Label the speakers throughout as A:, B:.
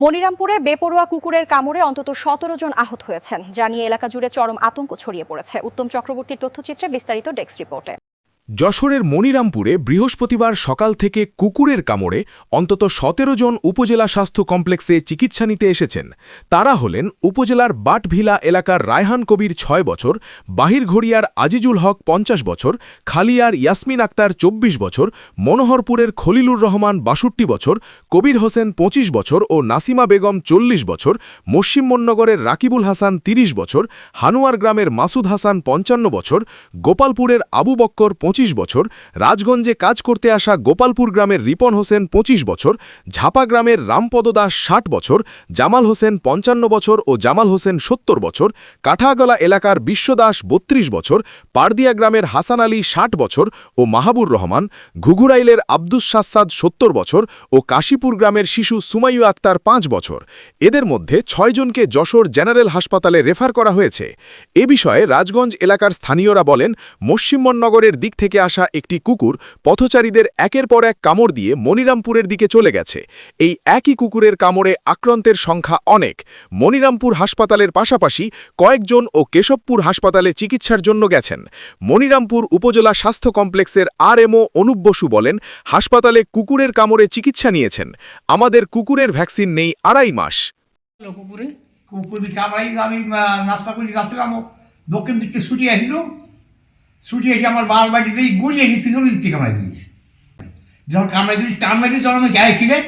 A: মনিরামপুরে বেপরোয়া কুকুরের কামড়ে অন্তত ১৭ জন আহত হয়েছেন, যা নিয়ে এলাকা জুড়ে চরম আতঙ্ক ছড়িয়ে পড়েছে। উত্তম চক্রবর্তীর তথ্যচিত্রে বিস্তারিত ডেস্ক রিপোর্টে।
B: যশোরের মনিরামপুরে বৃহস্পতিবার সকাল থেকে কুকুরের কামড়ে অন্তত ১৭ জন উপজেলা স্বাস্থ্য কমপ্লেক্সে চিকিৎসা নিতে এসেছেন। তারা হলেন উপজেলার বাটভিলা এলাকার রায়হান কবির ৬ বছর, বাহিরঘড়িয়ার আজিজুল হক ৫০ বছর, খালিয়ার ইয়াসমিন আক্তার ২৪ বছর, মনোহরপুরের খলিলুর রহমান ৬২ বছর, কবির হোসেন ২৫ বছর ও নাসিমা বেগম ৪০ বছর, মসিমনগরের রাকিবুল হাসান ৩০ বছর, হানুয়ার গ্রামের মাসুদ হাসান ৫৫ বছর, গোপালপুরের আবু বক্কর ২৫ বছর, রাজগঞ্জে কাজ করতে আসা গোপালপুর গ্রামের রিপন হোসেন ২৫ বছর, ঝাপা গ্রামের রামপদ দাস ৬০ বছর, জামাল হোসেন ৫৫ বছর ও জামাল হোসেন ৭০ বছর, কাঠাগলা এলাকার বিশ্বদাস ৩২ বছর, পারদিয়া গ্রামের হাসান আলী ৬০ বছর ও মাহাবুর রহমান, ঘুঘুরাইলের আব্দুস সাসাদ ৭০ বছর ও কাশীপুর গ্রামের শিশু সুমাইয়া আক্তার ৫ বছর। এদের মধ্যে ৬ জনকে যশোর জেনারেল হাসপাতালে রেফার করা হয়েছে। এ বিষয়ে রাজগঞ্জ এলাকার স্থানীয়রা বলেন, মসিমনগরের দিক থেকে আসা একটি কুকুর পথচারীদের একের পর এক কামড় দিয়ে মনিরামপুরের দিকে চলে গেছে। এই একই কুকুরের কামড়ে আক্রান্তের সংখ্যা অনেক। মনিরামপুর হাসপাতালের পাশাপাশি কয়েকজন ও কেশবপুর হাসপাতালে চিকিৎসার জন্য গেছেন। মনিরামপুর উপজেলা স্বাস্থ্য কমপ্লেক্সের আরএমও অনুপ বসু বলেন, হাসপাতালে কুকুরের কামড়ে চিকিৎসা নিয়েছেন। আমাদের কুকুরের ভ্যাকসিন নেই ২.৫ মাস।
C: কুকুরে কামড়াই আমি নাস্তা করে যাচ্ছিলাম, দক্ষিণ দিক থেকে ছুটি আসলো, ছুটি এসে আমার বাল বাড়িতে গুড়িয়ে এসে পিছনে দিক থেকে কামড়াই দিয়েছি। যখন কামড়াই দিয়েছি টান মারি, যখন আমি গায়ে খিলে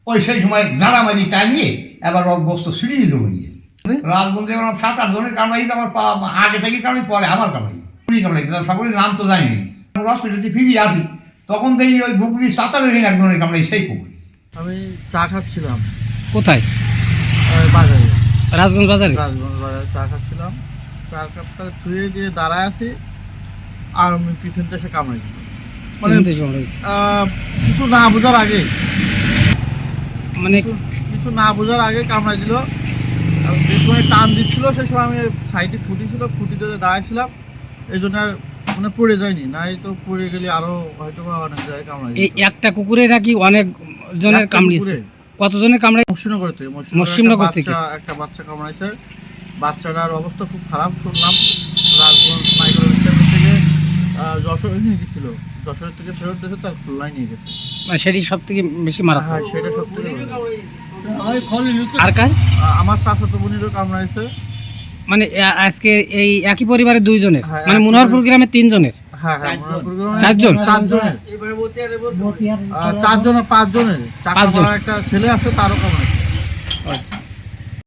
C: ওই সেই সময় ঝাড়া মারি টানিয়ে এবার অভ্যস্ত ছুটি নিতে বলিয়েছে। রাজবন্ধে আমার ৭-৮ জনের কামড়াইছে, আমার আগে থেকে কামড়াই, পরে আমার কামড়াই কুড়ি কামড়াইছে। সকলের নাম তো জানিনি। হসপিটালে ফিরিয়ে আসি, তখন দেখি ওই বুকুরির ৭-৮ একজনের কামড়াই, সেই কুকুর।
D: আমি চা খাচ্ছিলাম।
E: কোথায়?
D: বাজারে,
E: রাজগঞ্জ বাজারে।
D: রাজগঞ্জ বাজারে চা খাচ্ছিলাম। চা কাপটা ধুয়ে দিয়ে দাঁড়ায় আছি, আর আমি পিছনটা এসে কামড়াই দিল। মানে কিছু না বোঝার আগে,
E: মানে
D: কিছু না বোঝার আগে কামড়াই দিল। যে সময় টান দিচ্ছিল সেই সময় আমি সাইডে খুঁটি ছিল, খুঁটি ধরে দাঁড়াইছিলাম, এই জন্য আর মানে পড়ে যায়নি। নাই তো পড়ে গেলে আরো হয়তো বা অনেক জায়গায় কামড়াই।
E: এই একটা কুকুরে নাকি অনেক জনের কামড়িয়েছে? কতজনের কামড়াই?
D: মসিমনগর থেকে,
E: মসিমনগর থেকে
D: একটা বাচ্চা কামড়াইছে। বাচ্চাটার অবস্থা খুব খারাপ শুনলাম। রাজগঞ্জ মাইক্রো থেকে যশোরে নিয়ে গেছিল, যশোরের থেকে ফেরত দিয়েছে, তার খুলনায় নিয়ে গেছে।
E: মানে সেটি সব থেকে বেশি মারা।
D: হ্যাঁ, সেটা সব থেকে।
E: আর কার?
D: আমার চাচাতো বোনেরও কামড়াইছে।
E: মানে আজকে এই একই পরিবারের ২ জনের,
D: হ্যাঁ,
E: মানে মনোহরপুর গ্রামে ৩ জনের।
D: হ্যাঁ,
E: ৪ জন।
D: ৫ জনের। একটা ছেলে আছে, তারও কামড়াইছে।